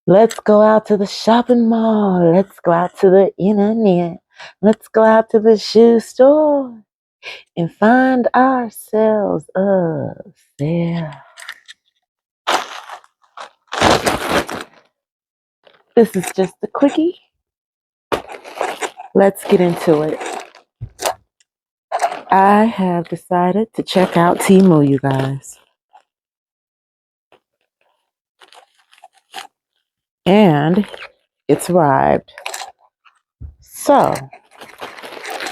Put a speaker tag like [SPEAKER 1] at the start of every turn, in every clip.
[SPEAKER 1] Let's go out to the shopping mall. Let's go out to the internet. Let's go out to the shoe store and find ourselves a sale. This is just a quickie. Let's get into it. I have decided to check out TEMU, you guys. And it's arrived. So,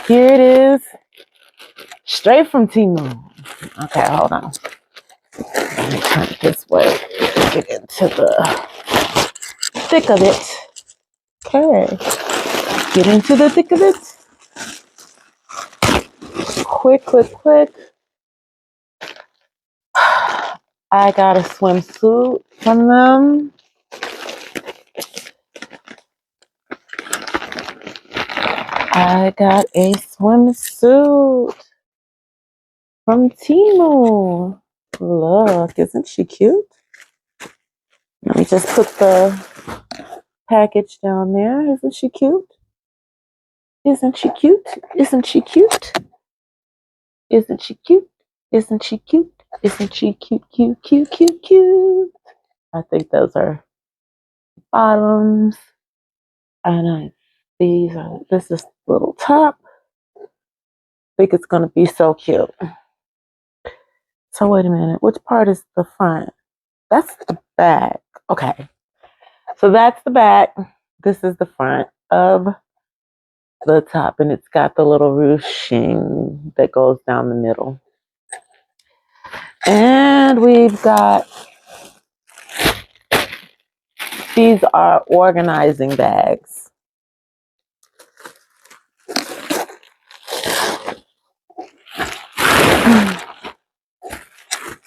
[SPEAKER 1] here it is. Straight from TEMU. Okay, hold on. Let me turn it this way. Get into the thick of it. Okay. Get into the thick of it. Quick. I got a swimsuit from them. I got a swimsuit from TEMU. Look, isn't she cute? Let me just put the package down there. Isn't she cute? Isn't she cute? Isn't she cute? Isn't she cute? Isn't she cute? Isn't she cute, cute? I think those are bottoms. And this is little top. I think it's going to be so cute. So wait a minute. Which part is the front? That's the back. Okay. So that's the back. This is the front of the top. And it's got the little ruching that goes down the middle. And we've got, these are organizing bags.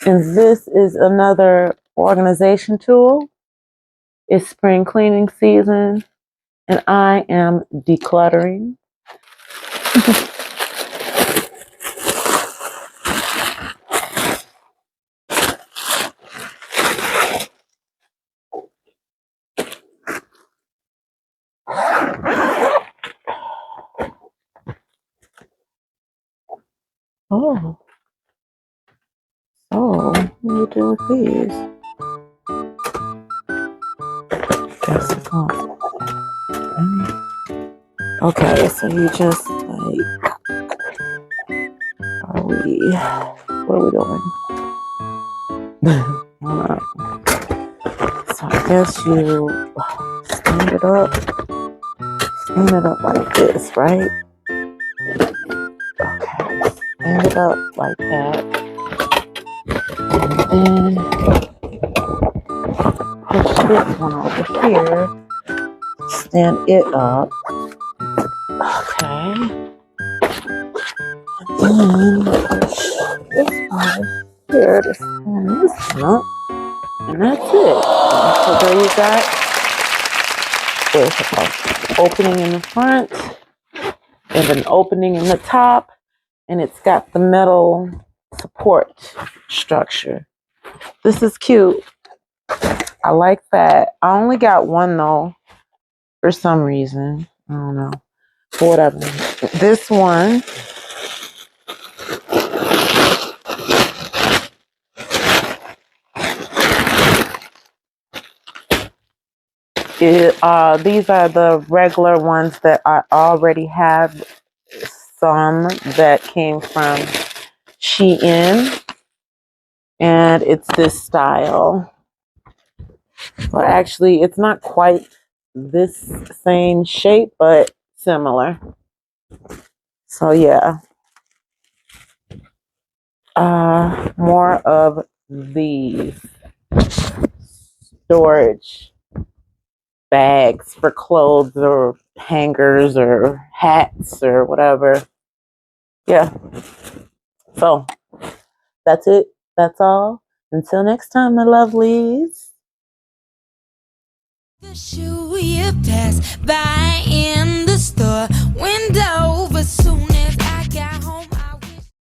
[SPEAKER 1] And this is another organization tool. It's spring cleaning season, and I am decluttering. Oh. So, what do you do with these? Guess it's not. Okay, so you just like, what are we doing? Alright. So I guess you stand it up like this, right? Okay, stand it up like that. And then push this one over here. Stand it up. Okay. And then push this one here to stand this one up. And that's it. So there you got, there's an opening in the front and an opening in the top. And it's got the metal support structure. This is cute. I like that. I only got one though, for some reason. I don't know. But whatever. This one these are the regular ones that I already have. Some that came from Shein, and it's this style. Well, actually, it's not quite this same shape, but similar. So yeah, more of these storage bags for clothes or hangers or hats or whatever. Yeah. So that's it. That's all. Until next time, my lovelies.
[SPEAKER 2] The shoe you pass by in the store window, but soon